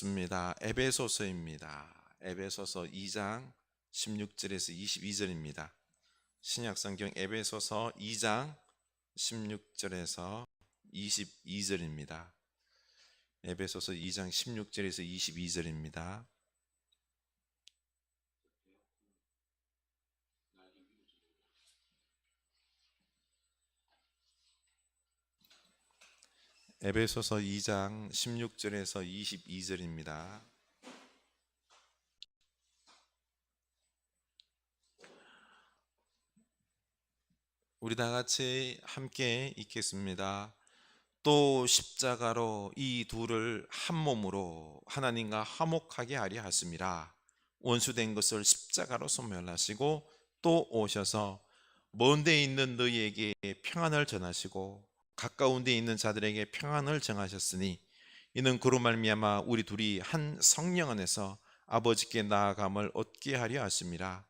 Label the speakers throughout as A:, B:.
A: 읽겠습니다. 에베소서입니다. 에베소서 2장 16절에서 22절입니다. 신약성경 에베소서 2장 16절에서 22절입니다. 에베소서 2장 16절에서 22절입니다. 에베소서 2장 16절에서 22절입니다. 우리 다 같이 함께 읽겠습니다. 또 십자가로 이 둘을 한 몸으로 하나님과 화목하게 하려 하심이라. 원수된 것을 십자가로 소멸하시고 또 오셔서 먼 데 있는 너희에게 평안을 전하시고 가까운 데 있는 자들에게 평안을 정하셨으니 이는 그로 말미암아 우리 둘이 한 성령 안에서 아버지께 나아감을 얻게 하려 하심이라.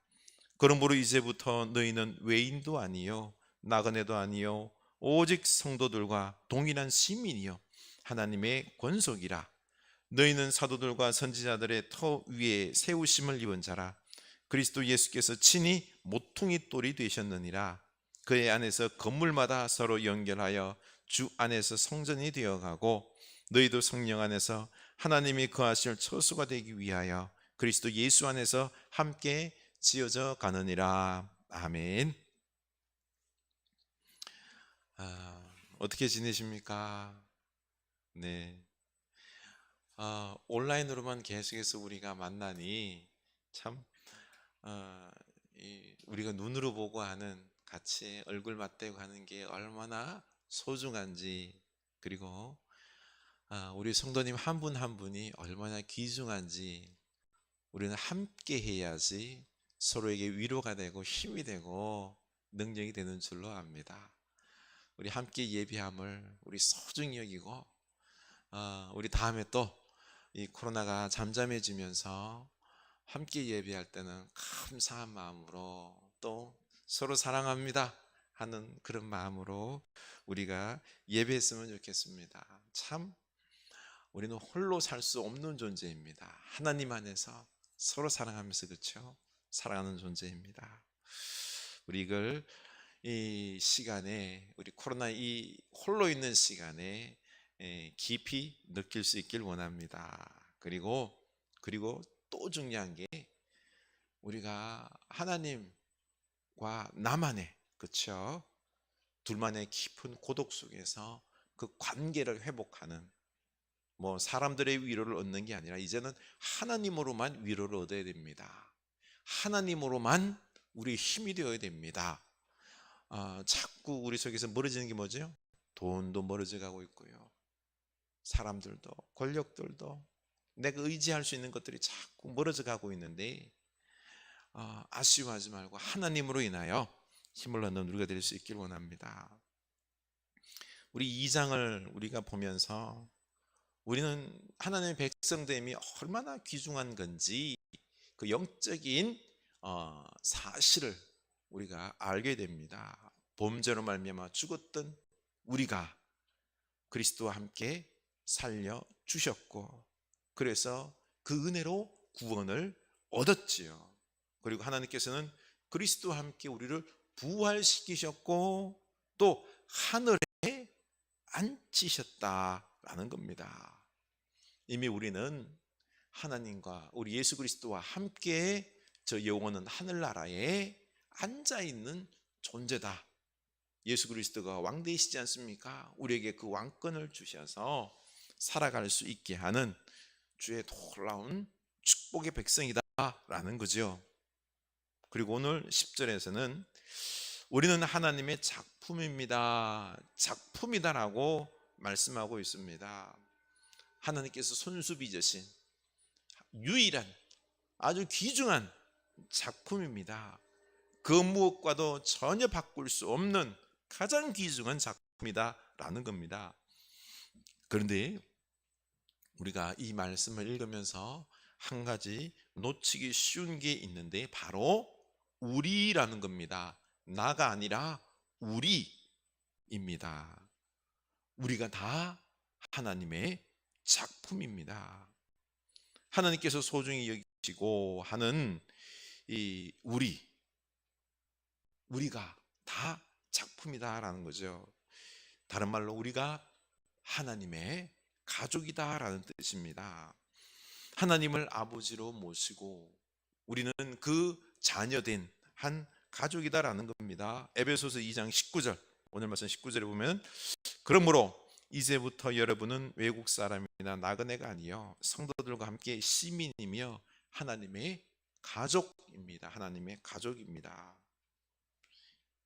A: 그러므로 이제부터 너희는 외인도 아니요 나그네도 아니요 오직 성도들과 동일한 시민이요 하나님의 권속이라. 너희는 사도들과 선지자들의 터 위에 세우심을 입은 자라. 그리스도 예수께서 친히 모퉁이 돌이 되셨느니라. 그의 안에서 건물마다 서로 연결하여 주 안에서 성전이 되어가고 너희도 성령 안에서 하나님이 거하실 처소가 되기 위하여 그리스도 예수 안에서 함께 지어져 가느니라. 아멘. 어떻게 지내십니까? 네. 온라인으로만 계속해서 우리가 만나니 참 우리가 눈으로 보고 하는, 같이 얼굴 맞대고 하는 게 얼마나 소중한지, 그리고 우리 성도님 한 분 한 분이 얼마나 귀중한지 우리는 함께 해야지 서로에게 위로가 되고 힘이 되고 능력이 되는 줄로 압니다. 우리 함께 예배함을 우리 소중히 여기고 우리 다음에 또 이 코로나가 잠잠해지면서 함께 예배할 때는 감사한 마음으로 또 서로 사랑합니다 하는 그런 마음으로 우리가 예배했으면 좋겠습니다. 참 우리는 홀로 살 수 없는 존재입니다. 하나님 안에서 서로 사랑하면서, 그렇죠? 사랑하는 존재입니다. 우리 이걸 이 시간에, 우리 코로나 이 홀로 있는 시간에 깊이 느낄 수 있길 원합니다. 그리고 또 중요한 게 우리가 하나님과 나만의, 그렇죠? 둘만의 깊은 고독 속에서 그 관계를 회복하는, 뭐 사람들의 위로를 얻는 게 아니라 이제는 하나님으로만 위로를 얻어야 됩니다. 하나님으로만 우리 힘이 되어야 됩니다. 자꾸 우리 속에서 멀어지는 게 뭐죠? 돈도 멀어져 가고 있고요, 사람들도, 권력들도, 내가 의지할 수 있는 것들이 자꾸 멀어져 가고 있는데 아쉬워하지 말고 하나님으로 인하여 힘을 얻는 우리가 될 수 있길 원합니다. 우리 2장을 우리가 보면서 우리는 하나님의 백성됨이 얼마나 귀중한 건지 그 영적인 사실을 우리가 알게 됩니다. 범죄로 말미암아 죽었던 우리가 그리스도와 함께 살려 주셨고, 그래서 그 은혜로 구원을 얻었지요. 그리고 하나님께서는 그리스도와 함께 우리를 부활시키셨고 또 하늘에 앉히셨다라는 겁니다. 이미 우리는 하나님과 우리 예수 그리스도와 함께 저 영원한 하늘나라에 앉아있는 존재다. 예수 그리스도가 왕 되시지 않습니까? 우리에게 그 왕권을 주셔서 살아갈 수 있게 하는 주의 놀라운 축복의 백성이다 라는 거죠. 그리고 오늘 10절에서는 우리는 하나님의 작품입니다, 작품이다라고 말씀하고 있습니다. 하나님께서 손수 빚으신 유일한 아주 귀중한 작품입니다. 그 무엇과도 전혀 바꿀 수 없는 가장 귀중한 작품이다 라는 겁니다. 그런데 우리가 이 말씀을 읽으면서 한 가지 놓치기 쉬운 게 있는데 바로 우리라는 겁니다. 나가 아니라 우리입니다. 우리가 다 하나님의 작품입니다. 하나님께서 소중히 여기시고 하는 이 우리가 다 작품이다라는 거죠. 다른 말로 우리가 하나님의 가족이다라는 뜻입니다. 하나님을 아버지로 모시고 우리는 그 자녀된 한 가족이다라는 겁니다. 에베소서 2장 19절, 오늘 말씀 19절에 보면, 그러므로 이제부터 여러분은 외국 사람이나 나그네가 아니요 성도들과 함께 시민이며 하나님의 가족입니다. 하나님의 가족입니다.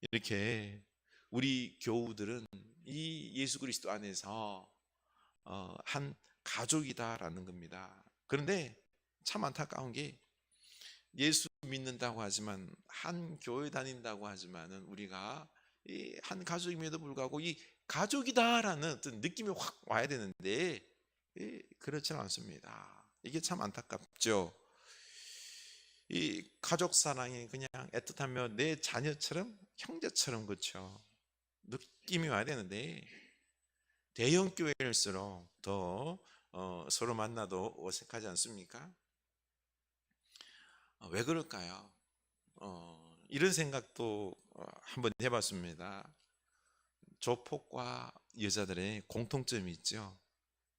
A: 이렇게 우리 교우들은 이 예수 그리스도 안에서 한 가족이다라는 겁니다. 그런데 참 안타까운 게, 예수 믿는다고 하지만, 한 교회 다닌다고 하지만은 우리가 이 한 가족임에도 불구하고 이 가족이다라는 어떤 느낌이 확 와야 되는데 그렇지는 않습니다. 이게 참 안타깝죠. 이 가족 사랑이 그냥 애틋하며 내 자녀처럼, 형제처럼, 그렇죠, 느낌이 와야 되는데, 대형 교회일수록 더 서로 만나도 어색하지 않습니까? 왜 그럴까요? 이런 생각도 한번 해봤습니다. 조폭과 여자들의 공통점이 있죠.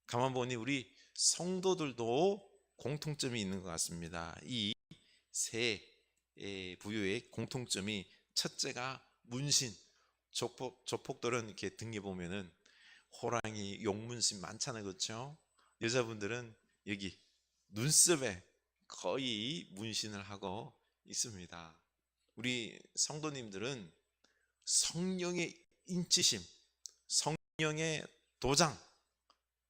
A: 가만 보니 우리 성도들도 공통점이 있는 것 같습니다. 이 세 부류의 공통점이, 첫째가 문신. 조폭들은 이렇게 등에 보면은 호랑이, 용문신 많잖아요, 그렇죠? 여자분들은 여기 눈썹에 거의 문신을 하고 있습니다. 우리 성도님들은 성령의 인치심, 성령의 도장,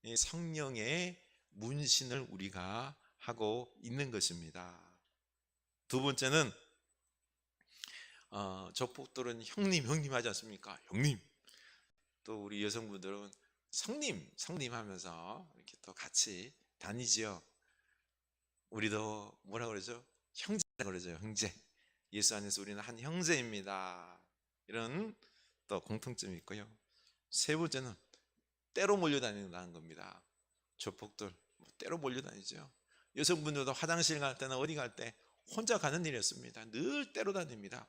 A: 이 성령의 문신을 우리가 하고 있는 것입니다. 두 번째는 조폭들은 형님 하지 않습니까? 형님. 또 우리 여성분들은 성님 하면서 이렇게 또 같이 다니지요. 우리도 뭐라 그러죠? 형제 그러죠. 형제. 예수 안에서 우리는 한 형제입니다. 이런 또 공통점이 있고요. 세 번째는 때로 몰려다닌다는 겁니다. 조폭들 때로 몰려다니죠. 여성분들도 화장실 갈 때나 어디 갈 때 혼자 가는 일이었습니다. 늘 때로 다닙니다.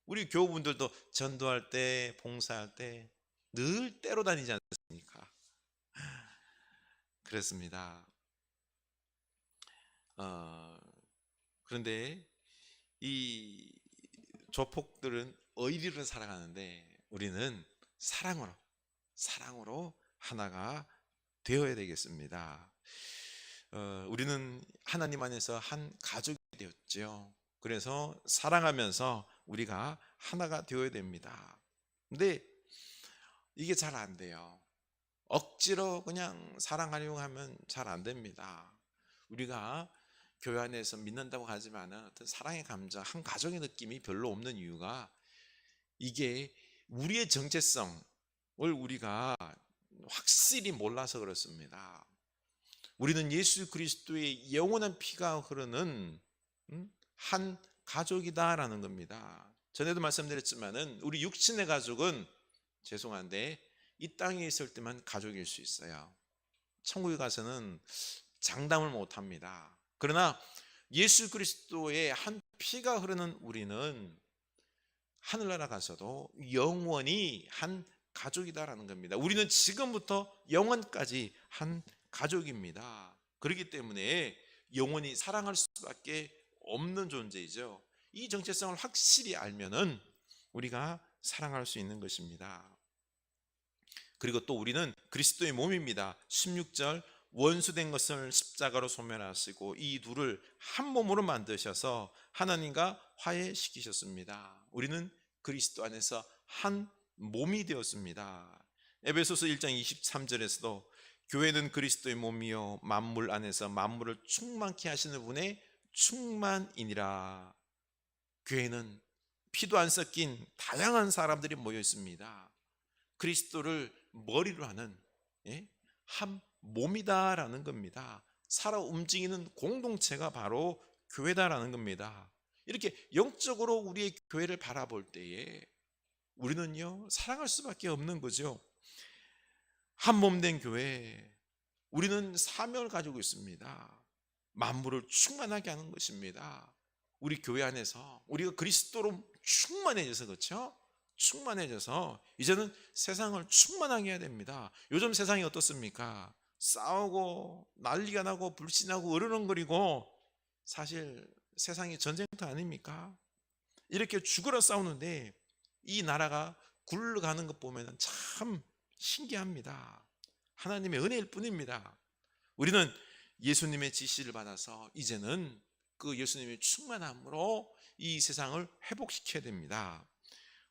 A: 우리 교우분들도 전도할 때, 봉사할 때 늘 때로 다니지 않습니까? 그렇습니다. 그런데 이 조폭들은 의리를 살아가는데 우리는 사랑으로 하나가 되어야 되겠습니다. 우리는 하나님 안에서 한 가족이 되었죠. 그래서 사랑하면서 우리가 하나가 되어야 됩니다. 근데 이게 잘 안 돼요. 억지로 그냥 사랑하려고 하면 잘 안 됩니다. 우리가 교회 안에서 믿는다고 하지만 어떤 사랑의 감정, 한 가족의 느낌이 별로 없는 이유가, 이게 우리의 정체성을 우리가 확실히 몰라서 그렇습니다. 우리는 예수 그리스도의 영원한 피가 흐르는 한 가족이다라는 겁니다. 전에도 말씀드렸지만은 우리 육신의 가족은, 죄송한데, 이 땅에 있을 때만 가족일 수 있어요. 천국에 가서는 장담을 못 합니다. 그러나 예수 그리스도의 한 피가 흐르는 우리는 하늘나라 가서도 영원히 한 가족이다라는 겁니다. 우리는 지금부터 영원까지 한 가족입니다. 그렇기 때문에 영원히 사랑할 수밖에 없는 존재이죠. 이 정체성을 확실히 알면은 우리가 사랑할 수 있는 것입니다. 그리고 또 우리는 그리스도의 몸입니다. 16절, 원수된 것을 십자가로 소멸하시고 이 둘을 한 몸으로 만드셔서 하나님과 화해시키셨습니다. 우리는 그리스도 안에서 한 몸이 되었습니다. 에베소서 1장 23절에서도 교회는 그리스도의 몸이요 만물 안에서 만물을 충만케 하시는 분의 충만이니라. 교회는 피도 안 섞인 다양한 사람들이 모여 있습니다. 그리스도를 머리로 하는 한 몸이다라는 겁니다. 살아 움직이는 공동체가 바로 교회다라는 겁니다. 이렇게 영적으로 우리의 교회를 바라볼 때에 우리는요 사랑할 수밖에 없는 거죠. 한 몸 된 교회, 우리는 사명을 가지고 있습니다. 만물을 충만하게 하는 것입니다. 우리 교회 안에서 우리가 그리스도로 충만해져서, 그렇죠? 충만해져서 이제는 세상을 충만하게 해야 됩니다. 요즘 세상이 어떻습니까? 싸우고 난리가 나고 불신하고 으르렁거리고, 사실 세상이 전쟁터 아닙니까? 이렇게 죽으러 싸우는데 이 나라가 굴러가는 것 보면 참 신기합니다. 하나님의 은혜일 뿐입니다. 우리는 예수님의 지시를 받아서 이제는 그 예수님의 충만함으로 이 세상을 회복시켜야 됩니다.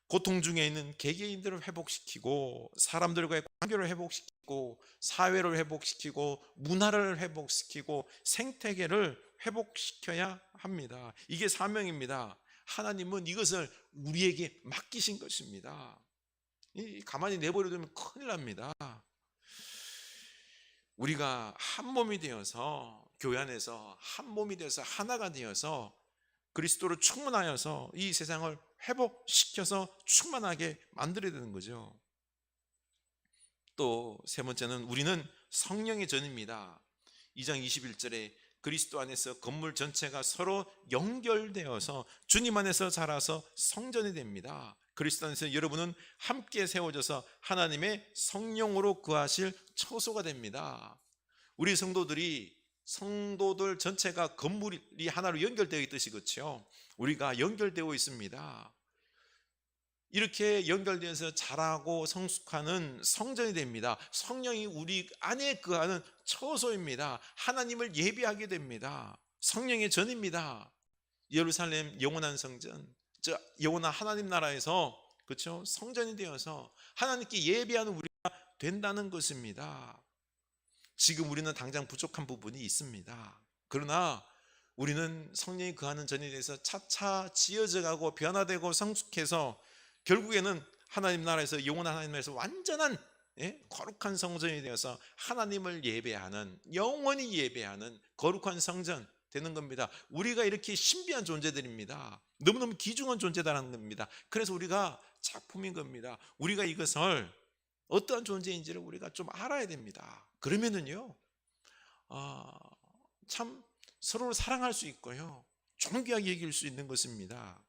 A: 고통 중에 있는 개개인들을 회복시키고, 사람들과의 관계를 회복시키고, 사회를 회복시키고, 문화를 회복시키고, 생태계를 회복시켜야 합니다. 이게 사명입니다. 하나님은 이것을 우리에게 맡기신 것입니다. 가만히 내버려두면 큰일 납니다. 우리가 한 몸이 되어서, 교회 안에서 한 몸이 되어서 하나가 되어서 그리스도로 충만하여서 이 세상을 회복시켜서 충만하게 만들어야 되는 거죠. 또 세 번째는 우리는 성령의 전입니다. 2장 21절에 그리스도 안에서 건물 전체가 서로 연결되어서 주님 안에서 자라서 성전이 됩니다. 그리스도 안에서 여러분은 함께 세워져서 하나님의 성령으로 거하실 처소가 됩니다. 우리 성도들 전체가 건물이 하나로 연결되어 있듯이, 그렇죠? 우리가 연결되어 있습니다. 이렇게 연결되어서 자라고 성숙하는 성전이 됩니다. 성령이 우리 안에 거하는 처소입니다. 하나님을 예배하게 됩니다. 성령의 전입니다. 예루살렘 영원한 성전, 저 영원한 하나님 나라에서, 그렇죠? 성전이 되어서 하나님께 예배하는 우리가 된다는 것입니다. 지금 우리는 당장 부족한 부분이 있습니다. 그러나 우리는 성령이 거하는 전에 대해서 차차 지어져 가고 변화되고 성숙해서 결국에는 하나님 나라에서, 영원한 하나님 나라에서 완전한 거룩한 성전이 되어서 하나님을 예배하는, 영원히 예배하는 거룩한 성전 되는 겁니다. 우리가 이렇게 신비한 존재들입니다. 너무너무 귀중한 존재다라는 겁니다. 그래서 우리가 작품인 겁니다. 우리가 이것을 어떠한 존재인지를 우리가 좀 알아야 됩니다. 그러면은요, 참 서로를 사랑할 수 있고요, 존귀하게 여길 수 있는 것입니다.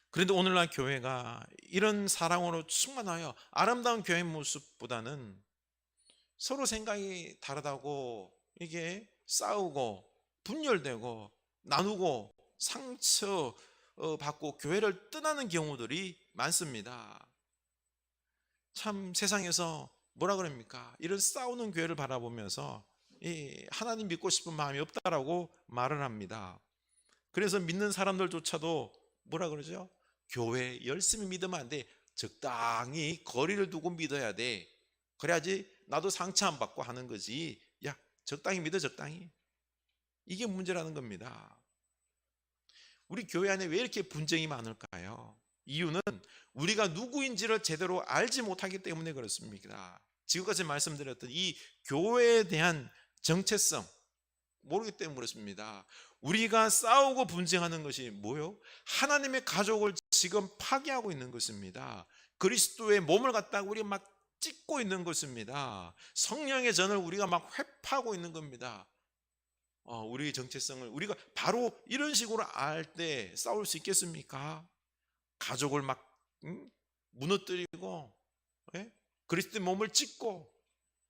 A: 그런데 오늘날 교회가 이런 사랑으로 충만하여 아름다운 교회 모습보다는 서로 생각이 다르다고 이게 싸우고 분열되고 나누고 상처 받고 교회를 떠나는 경우들이 많습니다. 참 세상에서 뭐라 그럽니까? 이런 싸우는 교회를 바라보면서 하나님 믿고 싶은 마음이 없다라고 말을 합니다. 그래서 믿는 사람들조차도 뭐라 그러죠? 교회 열심히 믿으면 안 돼. 적당히 거리를 두고 믿어야 돼. 그래야지 나도 상처 안 받고 하는 거지. 야, 적당히 믿어, 적당히. 이게 문제라는 겁니다. 우리 교회 안에 왜 이렇게 분쟁이 많을까요? 이유는 우리가 누구인지를 제대로 알지 못하기 때문에 그렇습니다. 지금까지 말씀드렸던 이 교회에 대한 정체성 모르기 때문에 그렇습니다. 우리가 싸우고 분쟁하는 것이 뭐요? 하나님의 가족을 지금 파괴하고 있는 것입니다. 그리스도의 몸을 갖다가 우리가 막 찢고 있는 것입니다. 성령의 전을 우리가 막 회파하고 있는 겁니다. 우리의 정체성을 우리가 바로 이런 식으로 알 때 싸울 수 있겠습니까? 가족을 막 무너뜨리고, 그리스도의 몸을 찢고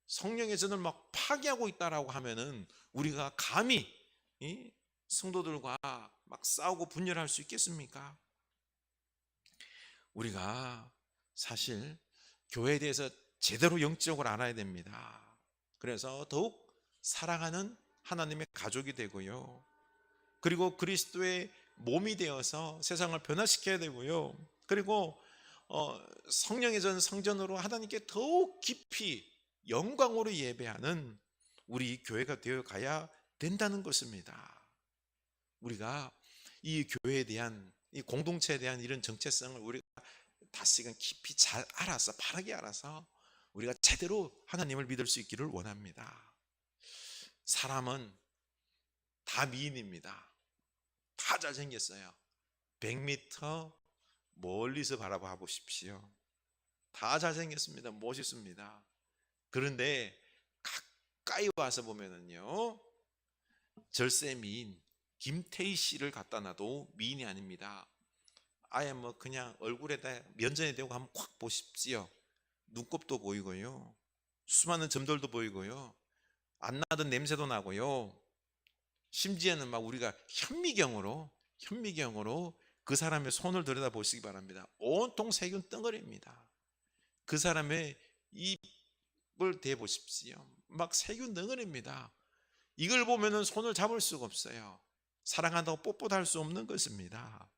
A: 성령의 전을 막 파괴하고 있다라고 하면은 우리가 감히 성도들과 막 싸우고 분열할 수 있겠습니까? 우리가 사실 교회에 대해서 제대로 영적으로 알아야 됩니다. 그래서 더욱 사랑하는 하나님의 가족이 되고요, 그리고 그리스도의 몸이 되어서 세상을 변화시켜야 되고요, 그리고 성령의 전 성전으로 하나님께 더욱 깊이 영광으로 예배하는 우리 교회가 되어 가야 된다는 것입니다. 우리가 이 교회에 대한, 이 공동체에 대한 이런 정체성을 우리가 다시금 깊이 잘 알아서, 바르게 알아서 우리가 제대로 하나님을 믿을 수 있기를 원합니다. 사람은 다 미인입니다. 다 잘생겼어요. 100m 멀리서 바라봐 보십시오. 다 잘생겼습니다. 멋있습니다. 그런데 가까이 와서 보면은요, 절세미인 김태희 씨를 갖다 놔도 미인이 아닙니다. 아예 뭐 그냥 얼굴에다 면전에 대고 한번 콱 보십시오. 눈곱도 보이고요, 수많은 점들도 보이고요, 안 나던 냄새도 나고요. 심지어는 막 우리가 현미경으로 그 사람의 손을 들여다 보시기 바랍니다. 온통 세균 덩어리입니다. 그 사람의 입을 대 보십시오. 막 세균 덩어리입니다. 이걸 보면은 손을 잡을 수가 없어요. 사랑한다고 뽀뽀도 할 수 없는 것입니다.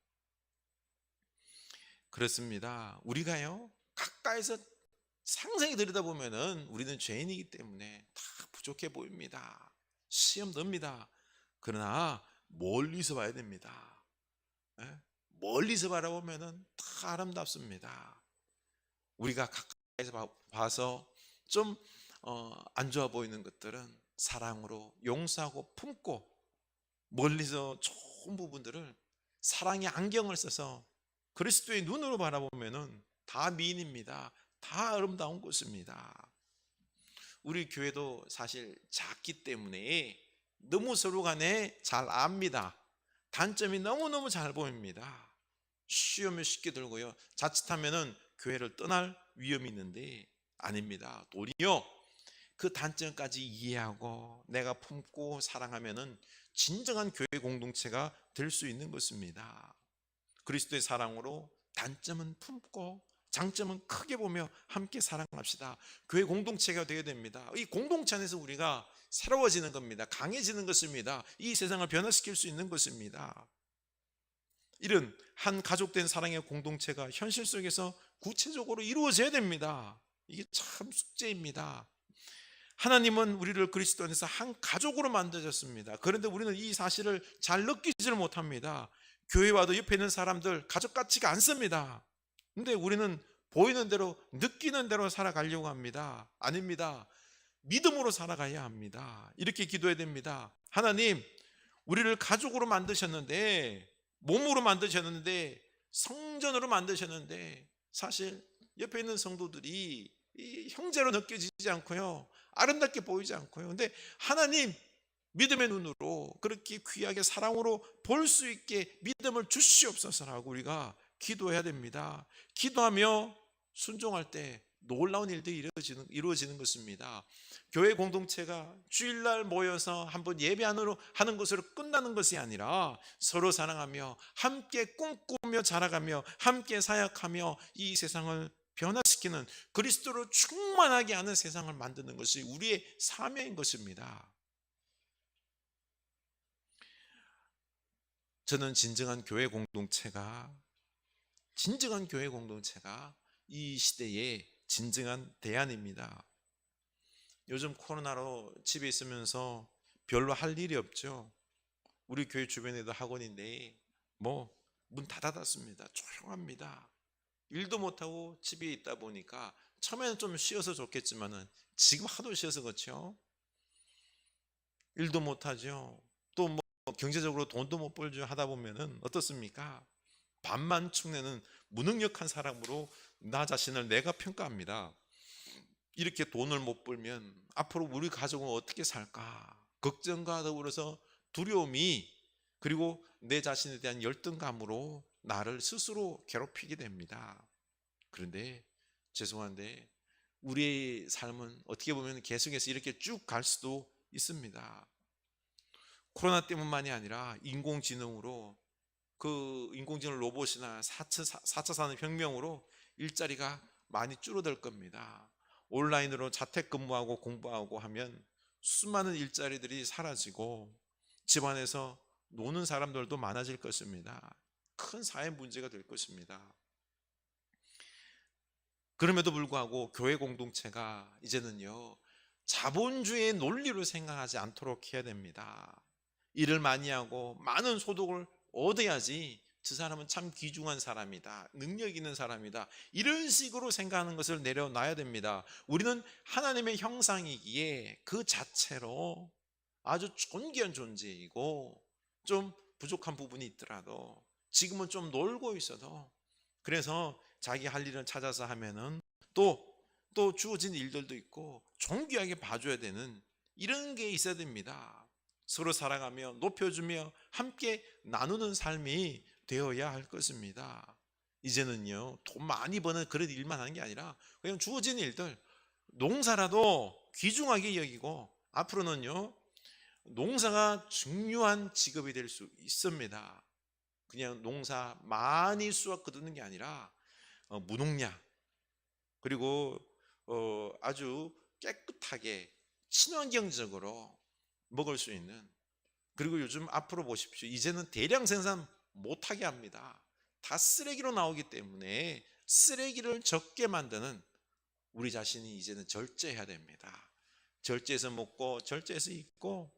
A: 그렇습니다. 우리가요, 가까이서 상세히 들여다보면은 우리는 죄인이기 때문에 다 부족해 보입니다. 시험 듭니다. 그러나 멀리서 봐야 됩니다. 예? 멀리서 바라보면은 다 아름답습니다. 우리가 가까이서 봐서 좀 안 좋아 보이는 것들은 사랑으로 용서하고 품고, 멀리서 좋은 부분들을 사랑의 안경을 써서 그리스도의 눈으로 바라보면은 다 미인입니다. 다 아름다운 것입니다. 우리 교회도 사실 작기 때문에 너무 서로 간에 잘 압니다. 단점이 너무너무 잘 보입니다. 쉬우면 쉽게 들고요, 자칫하면은 교회를 떠날 위험이 있는데 아닙니다. 도리어 그 단점까지 이해하고 내가 품고 사랑하면은 진정한 교회 공동체가 될 수 있는 것입니다. 그리스도의 사랑으로 단점은 품고 장점은 크게 보며 함께 사랑합시다. 교회 공동체가 되어야 됩니다. 이 공동체 안에서 우리가 새로워지는 겁니다. 강해지는 것입니다. 이 세상을 변화시킬 수 있는 것입니다. 이런 한 가족된 사랑의 공동체가 현실 속에서 구체적으로 이루어져야 됩니다. 이게 참 숙제입니다. 하나님은 우리를 그리스도 안에서 한 가족으로 만드셨습니다. 그런데 우리는 이 사실을 잘 느끼지를 못합니다. 교회 와도 옆에 있는 사람들 가족 같지가 않습니다. 근데 우리는 보이는 대로 느끼는 대로 살아가려고 합니다. 아닙니다. 믿음으로 살아가야 합니다. 이렇게 기도해야 됩니다. 하나님, 우리를 가족으로 만드셨는데, 몸으로 만드셨는데, 성전으로 만드셨는데, 사실 옆에 있는 성도들이 이 형제로 느껴지지 않고요, 아름답게 보이지 않고요. 근데 하나님, 믿음의 눈으로 그렇게 귀하게 사랑으로 볼 수 있게 믿음을 주시옵소서라고 우리가 기도해야 됩니다. 기도하며 순종할 때 놀라운 일들이 이루어지는 것입니다. 교회 공동체가 주일날 모여서 한번 예배하는 것으로 끝나는 것이 아니라 서로 사랑하며 함께 꿈꾸며 자라가며 함께 사역하며 이 세상을 변화시키는, 그리스도로 충만하게 하는 세상을 만드는 것이 우리의 사명인 것입니다. 저는 진정한 교회 공동체가 이 시대의 진정한 대안입니다. 요즘 코로나로 집에 있으면서 별로 할 일이 없죠. 우리 교회 주변에도 학원인데 뭐 문 다 닫았습니다. 조용합니다. 일도 못하고 집에 있다 보니까 처음에는 좀 쉬어서 좋겠지만은 지금 하도 쉬어서 그렇죠. 일도 못하죠. 또 뭐 경제적으로 돈도 못 벌죠. 하다 보면은 어떻습니까? 반만 축내는 무능력한 사람으로 나 자신을 내가 평가합니다. 이렇게 돈을 못 벌면 앞으로 우리 가족은 어떻게 살까? 걱정과 더불어서 두려움이, 그리고 내 자신에 대한 열등감으로 나를 스스로 괴롭히게 됩니다. 그런데 죄송한데 우리의 삶은 어떻게 보면 계속해서 이렇게 쭉 갈 수도 있습니다. 코로나 때문만이 아니라 인공지능으로, 그 인공지능 로봇이나 4차 산업혁명으로 일자리가 많이 줄어들 겁니다. 온라인으로 자택근무하고 공부하고 하면 수많은 일자리들이 사라지고 집안에서 노는 사람들도 많아질 것입니다. 큰 사회 문제가 될 것입니다. 그럼에도 불구하고 교회 공동체가 이제는요, 자본주의의 논리로 생각하지 않도록 해야 됩니다. 일을 많이 하고 많은 소득을 얻어야지 저 사람은 참 귀중한 사람이다, 능력 있는 사람이다, 이런 식으로 생각하는 것을 내려놔야 됩니다. 우리는 하나님의 형상이기에 그 자체로 아주 존귀한 존재이고, 좀 부족한 부분이 있더라도 지금은 좀 놀고 있어도, 그래서 자기 할 일을 찾아서 하면은 또 주어진 일들도 있고 존귀하게 봐줘야 되는 이런 게 있어야 됩니다. 서로 사랑하며 높여주며 함께 나누는 삶이 되어야 할 것입니다. 이제는요, 돈 많이 버는 그런 일만 하는 게 아니라 그냥 주어진 일들, 농사라도 귀중하게 여기고, 앞으로는요 농사가 중요한 직업이 될 수 있습니다. 그냥 농사 많이 수확 거두는 게 아니라 무농약, 그리고 아주 깨끗하게 친환경적으로 먹을 수 있는, 그리고 요즘 앞으로 보십시오. 이제는 대량 생산 못하게 합니다. 다 쓰레기로 나오기 때문에 쓰레기를 적게 만드는 우리 자신이 이제는 절제해야 됩니다. 절제해서 먹고 절제해서 입고,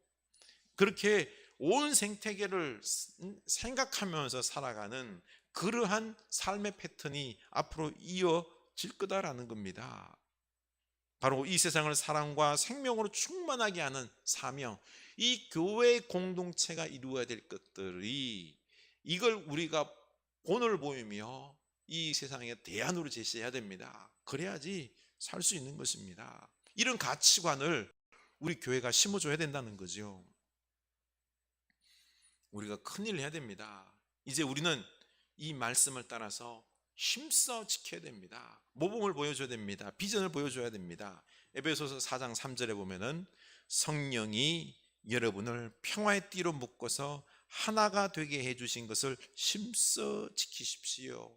A: 그렇게 온 생태계를 생각하면서 살아가는 그러한 삶의 패턴이 앞으로 이어질 거다라는 겁니다. 바로 이 세상을 사랑과 생명으로 충만하게 하는 사명, 이 교회 공동체가 이루어야 될 것들이, 이걸 우리가 본을 보이며 이 세상에 대안으로 제시해야 됩니다. 그래야지 살 수 있는 것입니다. 이런 가치관을 우리 교회가 심어줘야 된다는 거죠. 우리가 큰일 해야 됩니다. 이제 우리는 이 말씀을 따라서 힘써 지켜야 됩니다. 모범을 보여줘야 됩니다. 비전을 보여줘야 됩니다. 에베소서 4장 3절에 보면은 성령이 여러분을 평화의 띠로 묶어서 하나가 되게 해주신 것을 힘써 지키십시오.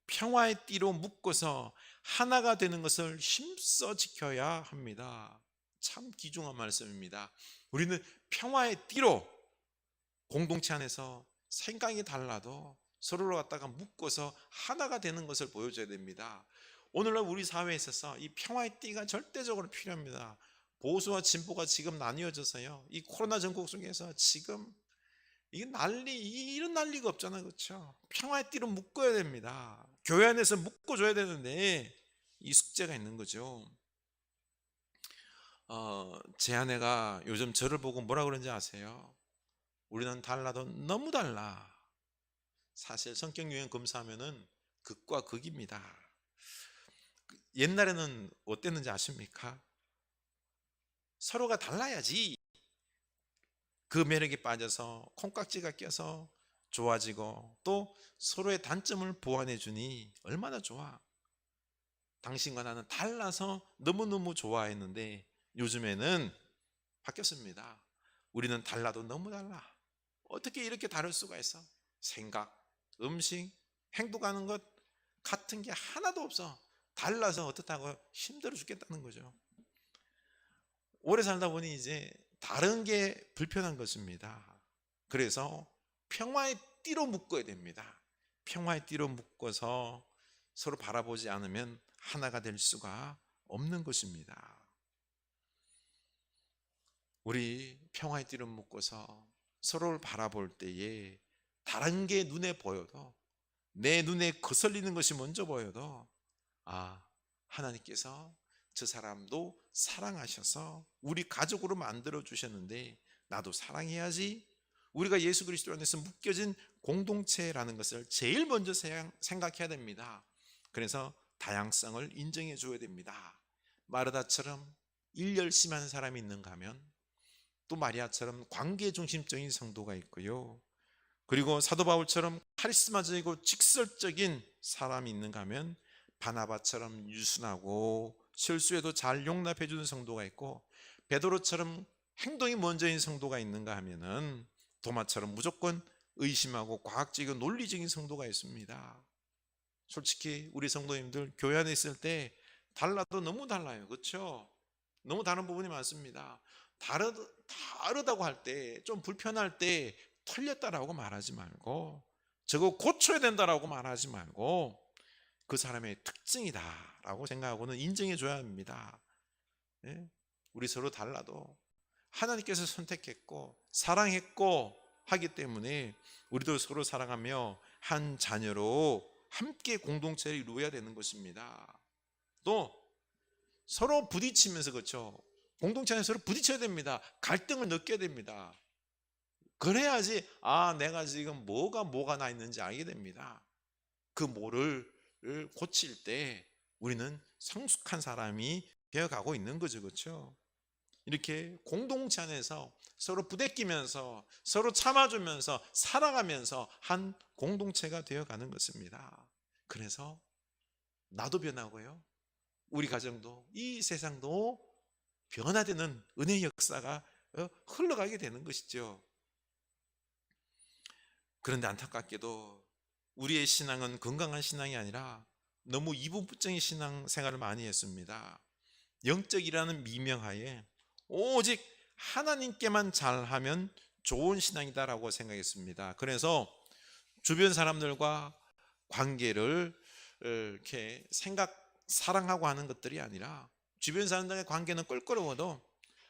A: 평화의 띠로 묶어서 하나가 되는 것을 힘써 지켜야 합니다. 참 귀중한 말씀입니다. 우리는 평화의 띠로 공동체 안에서 생각이 달라도 서로를 갖다가 묶어서 하나가 되는 것을 보여줘야 됩니다. 오늘날 우리 사회에 있어서 이 평화의 띠가 절대적으로 필요합니다. 보수와 진보가 지금 나뉘어져서요, 이 코로나 전국 속에서 지금 이게 이런 난리가 없잖아요, 그렇죠? 평화의 띠로 묶어야 됩니다. 교회 안에서 묶어줘야 되는데 이 숙제가 있는 거죠. 제 아내가 요즘 저를 보고 뭐라 그러는지 아세요? 우리는 달라도 너무 달라. 사실 성격 유형 검사하면은 극과 극입니다. 옛날에는 어땠는지 아십니까? 서로가 달라야지 그 매력에 빠져서 콩깍지가 껴서 좋아지고, 또 서로의 단점을 보완해 주니 얼마나 좋아. 당신과 나는 달라서 너무너무 좋아했는데 요즘에는 바뀌었습니다. 우리는 달라도 너무 달라. 어떻게 이렇게 다를 수가 있어? 생각, 음식, 행동하는 것 같은 게 하나도 없어. 달라서 어떻다고 힘들어 죽겠다는 거죠. 오래 살다 보니 이제 다른 게 불편한 것입니다. 그래서 평화의 띠로 묶어야 됩니다. 평화의 띠로 묶어서 서로 바라보지 않으면 하나가 될 수가 없는 것입니다. 우리 평화의 띠로 묶어서 서로를 바라볼 때에 다른 게 눈에 보여도, 내 눈에 거슬리는 것이 먼저 보여도, 하나님께서 저 사람도 사랑하셔서 우리 가족으로 만들어 주셨는데 나도 사랑해야지. 우리가 예수 그리스도 안에서 묶여진 공동체라는 것을 제일 먼저 생각해야 됩니다. 그래서 다양성을 인정해 줘야 됩니다. 마르다처럼 일 열심히 하는 사람이 있는가 하면, 또 마리아처럼 관계 중심적인 성도가 있고요, 그리고 사도 바울처럼 카리스마적이고 직설적인 사람이 있는가 하면 바나바처럼 유순하고 실수에도 잘 용납해 주는 성도가 있고, 베드로처럼 행동이 먼저인 성도가 있는가 하면은 도마처럼 무조건 의심하고 과학적이고 논리적인 성도가 있습니다. 솔직히 우리 성도님들 교회 안에 있을 때 달라도 너무 달라요, 그렇죠? 너무 다른 부분이 많습니다. 다르다고 할 때, 좀 불편할 때 틀렸다라고 말하지 말고, 저거 고쳐야 된다라고 말하지 말고, 그 사람의 특징이다라고 생각하고는 인정해 줘야 합니다. 예? 우리 서로 달라도 하나님께서 선택했고 사랑했고 하기 때문에 우리도 서로 사랑하며 한 자녀로 함께 공동체를 이루어야 되는 것입니다. 또 서로 부딪히면서, 그렇죠? 공동체 안에서 서로 부딪혀야 됩니다. 갈등을 느껴야 됩니다. 그래야지 내가 지금 뭐가 나 있는지 알게 됩니다. 그 뭐를 고칠 때 우리는 성숙한 사람이 되어가고 있는 거죠, 그렇죠? 이렇게 공동체 안에서 서로 부대끼면서 서로 참아주면서 살아가면서 한 공동체가 되어가는 것입니다. 그래서 나도 변하고요, 우리 가정도 이 세상도 변화되는 은혜의 역사가 흘러가게 되는 것이죠. 그런데 안타깝게도 우리의 신앙은 건강한 신앙이 아니라 너무 이분법적인 신앙 생활을 많이 했습니다. 영적이라는 미명하에 오직 하나님께만 잘하면 좋은 신앙이다라고 생각했습니다. 그래서 주변 사람들과 관계를 이렇게 사랑하고 하는 것들이 아니라 주변 사람들과의 관계는 껄끄러워도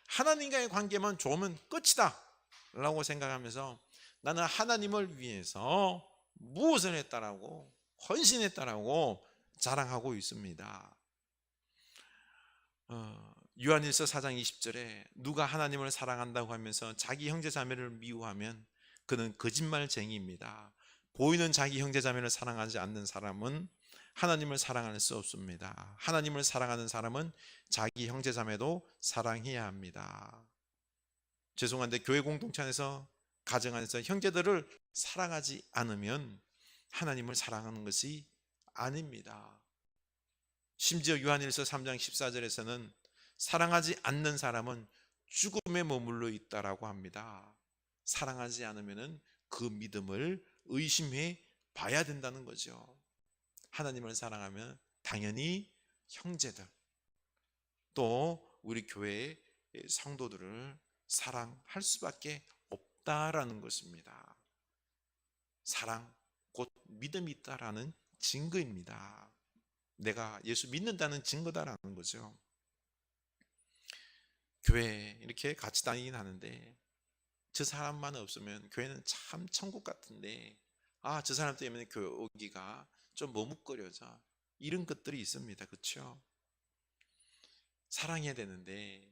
A: 하나님과의 관계만 좋으면 끝이다 라고 생각하면서 나는 하나님을 위해서 무엇을 했다라고, 헌신했다라고 자랑하고 있습니다. 요한일서 4장 20절에 누가 하나님을 사랑한다고 하면서 자기 형제 자매를 미워하면 그는 거짓말쟁이입니다. 보이는 자기 형제 자매를 사랑하지 않는 사람은 하나님을 사랑할 수 없습니다. 하나님을 사랑하는 사람은 자기 형제 자매도 사랑해야 합니다. 죄송한데 교회 공동체 안에서, 가정 안에서 형제들을 사랑하지 않으면 하나님을 사랑하는 것이 아닙니다. 심지어 요한일서 3장 14절에서는 사랑하지 않는 사람은 죽음에 머물러 있다라고 합니다. 사랑하지 않으면 그 믿음을 의심해 봐야 된다는 거죠. 하나님을 사랑하면 당연히 형제들, 또 우리 교회의 성도들을 사랑할 수밖에 없다라는 것입니다. 사랑 곧 믿음이 있다라는 증거입니다. 내가 예수 믿는다는 증거다라는 거죠. 교회 이렇게 같이 다니긴 하는데 저 사람만 없으면 교회는 참 천국 같은데, 저 사람 때문에 교회 오기가 좀 머뭇거려져, 이런 것들이 있습니다. 그렇죠? 사랑해야 되는데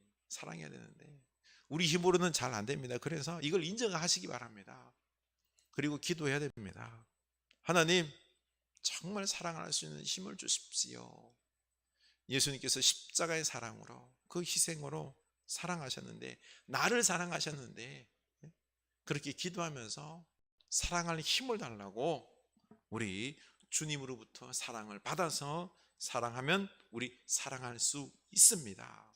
A: 우리 힘으로는 잘 안 됩니다. 그래서 이걸 인정하시기 바랍니다. 그리고 기도해야 됩니다. 하나님, 정말 사랑할 수 있는 힘을 주십시오. 예수님께서 십자가의 사랑으로, 그 희생으로 사랑하셨는데, 나를 사랑하셨는데, 그렇게 기도하면서 사랑할 힘을 달라고 우리 주님으로부터 사랑을 받아서 사랑하면 우리 사랑할 수 있습니다.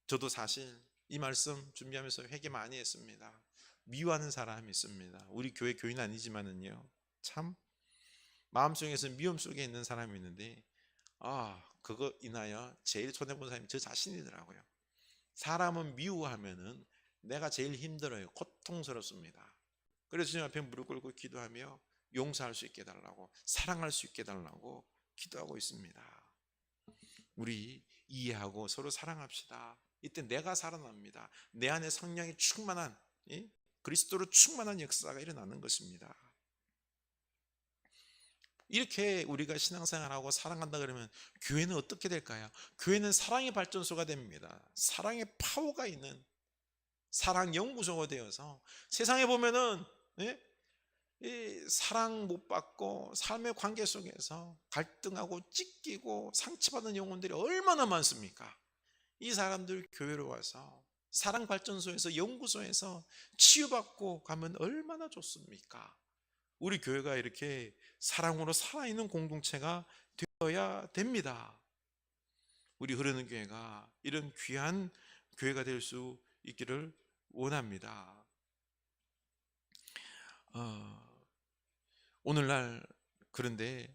A: 저도 사실 이 말씀 준비하면서 회개 많이 했습니다. 미워하는 사람이 있습니다. 우리 교회 교인 아니지만은요, 참 마음속에서 미움 속에 있는 사람이 있는데, 그거 인하여 제일 손해본 사람이 저 자신이더라고요. 사람은 미워하면은 내가 제일 힘들어요. 고통스럽습니다. 그래서 주님 앞에 무릎 꿇고 기도하며 용서할 수 있게 해달라고, 사랑할 수 있게 해달라고 기도하고 있습니다. 우리 이해하고 서로 사랑합시다. 이때 내가 살아납니다. 내 안에 성령이 충만한, 그리스도로 충만한 역사가 일어나는 것입니다. 이렇게 우리가 신앙생활하고 사랑한다 그러면 교회는 어떻게 될까요? 교회는 사랑의 발전소가 됩니다. 사랑의 파워가 있는 사랑 연구소가 되어서 세상에 보면은 이 사랑 못 받고 삶의 관계 속에서 갈등하고 찢기고 상처받는 영혼들이 얼마나 많습니까? 이 사람들 교회로 와서 사랑 발전소에서, 연구소에서 치유받고 가면 얼마나 좋습니까? 우리 교회가 이렇게 사랑으로 살아있는 공동체가 되어야 됩니다. 우리 흐르는 교회가 이런 귀한 교회가 될 수 있기를 원합니다. 오늘날 그런데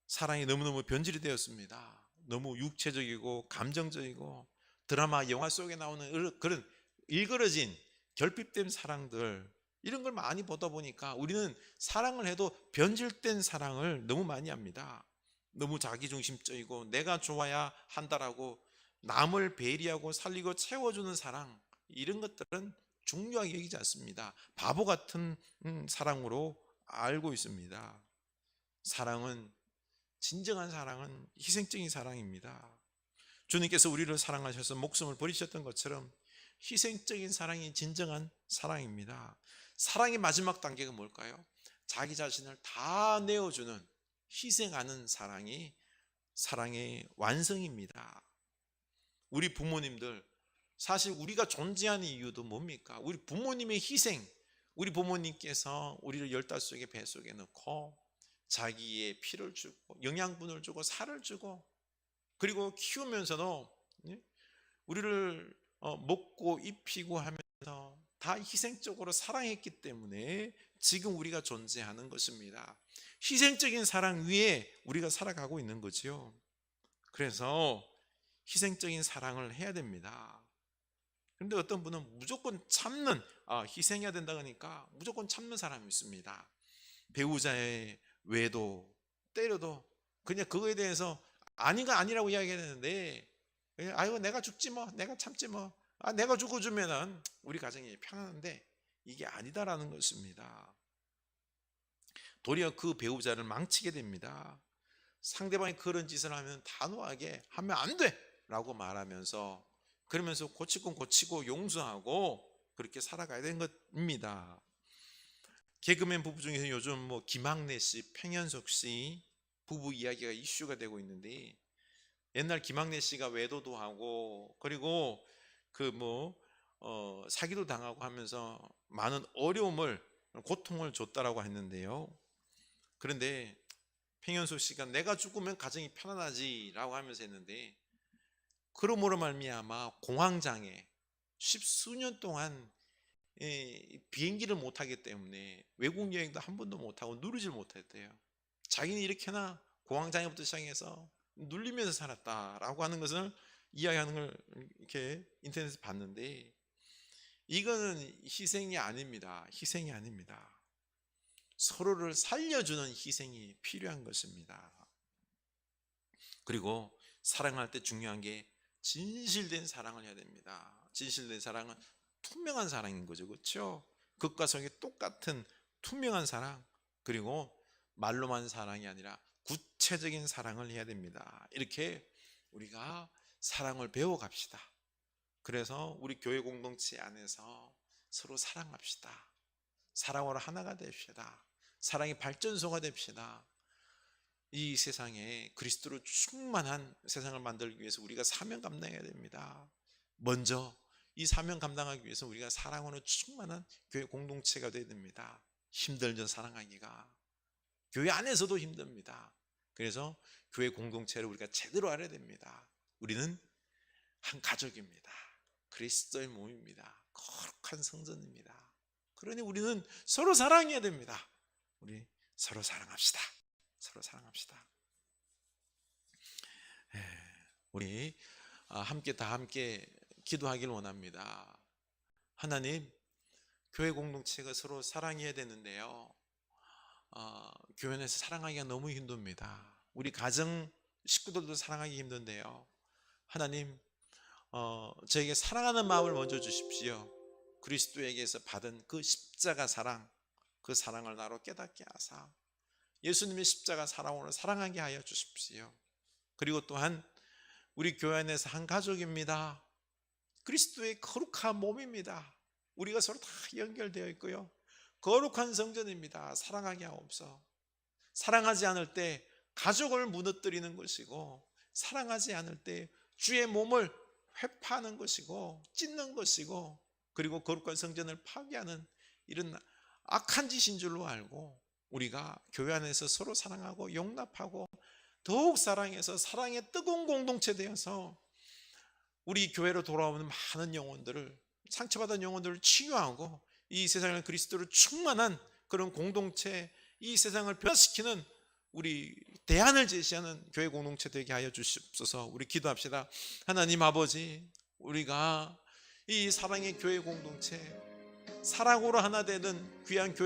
A: 사랑이 너무너무 변질이 되었습니다. 너무 육체적이고 감정적이고 드라마, 영화 속에 나오는 그런 일그러진 결핍된 사랑들, 이런 걸 많이 보다 보니까 우리는 사랑을 해도 변질된 사랑을 너무 많이 합니다. 너무 자기중심적이고 내가 좋아야 한다라고 남을 배려하고 살리고 채워주는 사랑, 이런 것들은 중요하게 여기지 않습니다. 바보 같은 사랑으로 알고 있습니다. 진정한 사랑은 희생적인 사랑입니다. 주님께서 우리를 사랑하셔서 목숨을 버리셨던 것처럼 희생적인 사랑이 진정한 사랑입니다. 사랑의 마지막 단계가 뭘까요? 자기 자신을 다 내어주는, 희생하는 사랑이 사랑의 완성입니다. 우리 부모님들 사실 우리가 존재하는 이유도 뭡니까? 우리 부모님의 희생. 우리 부모님께서 우리를 열달속의 뱃속에 넣고 자기의 피를 주고 영양분을 주고 살을 주고 그리고 키우면서도 우리를 먹고 입히고 하면서 다 희생적으로 사랑했기 때문에 지금 우리가 존재하는 것입니다. 희생적인 사랑 위에 우리가 살아가고 있는 거죠. 그래서 희생적인 사랑을 해야 됩니다. 그런데 어떤 분은 무조건 참는, 희생해야 된다 그러니까 무조건 참는 사람이 있습니다. 배우자의 외도, 때려도 그냥 그거에 대해서 아니가 아니라고 이야기해야 되는데, 아이고 내가 죽지 뭐, 내가 참지 뭐, 내가 죽어주면은 우리 가정이 편안한데 이게 아니다라는 것입니다. 도리어 그 배우자를 망치게 됩니다. 상대방이 그런 짓을 하면 단호하게 하면 안 돼! 라고 말하면서 그러면서 고칠 건 고치고 용서하고 그렇게 살아가야 되는 것입니다. 개그맨 부부 중에서 요즘 뭐 김학래 씨, 평현석 씨 부부 이야기가 이슈가 되고 있는데, 옛날 김학래 씨가 외도도 하고 그리고 사기도 당하고 하면서 많은 어려움을, 고통을 줬다라고 했는데요. 그런데 평현석 씨가 내가 죽으면 가정이 편안하지라고 하면서 했는데, 그러므로 말미암아 공황장애, 십수년 동안 비행기를 못하기 때문에 외국 여행도 한 번도 못하고 누르질 못했대요. 자기는 이렇게나 공황장애부터 시작해서 눌리면서 살았다라고 하는 것을 이야기하는 걸 이렇게 인터넷에서 봤는데, 이거는 희생이 아닙니다. 희생이 아닙니다. 서로를 살려주는 희생이 필요한 것입니다. 그리고 사랑할 때 중요한 게 진실된 사랑을 해야 됩니다. 진실된 사랑은 투명한 사랑인 거죠. 그렇죠? 극과 성이 똑같은 투명한 사랑, 그리고 말로만 사랑이 아니라 구체적인 사랑을 해야 됩니다. 이렇게 우리가 사랑을 배워갑시다. 그래서 우리 교회 공동체 안에서 서로 사랑합시다. 사랑으로 하나가 됩시다. 사랑의 발전소가 됩시다. 이 세상에 그리스도로 충만한 세상을 만들기 위해서 우리가 사명 감당해야 됩니다. 먼저 이 사명 감당하기 위해서 우리가 사랑으로 충만한 교회 공동체가 되어야 됩니다. 힘들죠, 사랑하기가. 교회 안에서도 힘듭니다. 그래서 교회 공동체를 우리가 제대로 알아야 됩니다. 우리는 한 가족입니다. 그리스도의 몸입니다. 거룩한 성전입니다. 그러니 우리는 서로 사랑해야 됩니다. 우리 서로 사랑합시다. 서로 사랑합시다. 우리 함께 기도하길 원합니다. 하나님, 교회 공동체가 서로 사랑해야 되는데요, 교회 안에서 사랑하기가 너무 힘듭니다. 우리 가정 식구들도 사랑하기 힘든데요, 하나님, 저에게 사랑하는 마음을 먼저 주십시오. 그리스도에게서 받은 그 십자가 사랑, 그 사랑을 나로 깨닫게 하사 예수님의 십자가 사랑으로 사랑하게 하여 주십시오. 그리고 또한 우리 교회 안에서 한 가족입니다. 그리스도의 거룩한 몸입니다. 우리가 서로 다 연결되어 있고요, 거룩한 성전입니다. 사랑하게 하옵소서. 사랑하지 않을 때 가족을 무너뜨리는 것이고, 사랑하지 않을 때 주의 몸을 회파하는 것이고 찢는 것이고, 그리고 거룩한 성전을 파괴하는 이런 악한 짓인 줄로 알고, 우리가 교회 안에서 서로 사랑하고 용납하고 더욱 사랑해서 사랑의 뜨거운 공동체 되어서 우리 교회로 돌아오는 많은 영혼들을, 상처받은 영혼들을 치유하고 이 세상을 그리스도로 충만한 그런 공동체, 이 세상을 변화시키는 우리 대안을 제시하는 교회 공동체 되게 하여 주시옵소서. 우리 기도합시다. 하나님 아버지, 우리가 이 사랑의 교회 공동체, 사랑으로 하나 되는 귀한 교회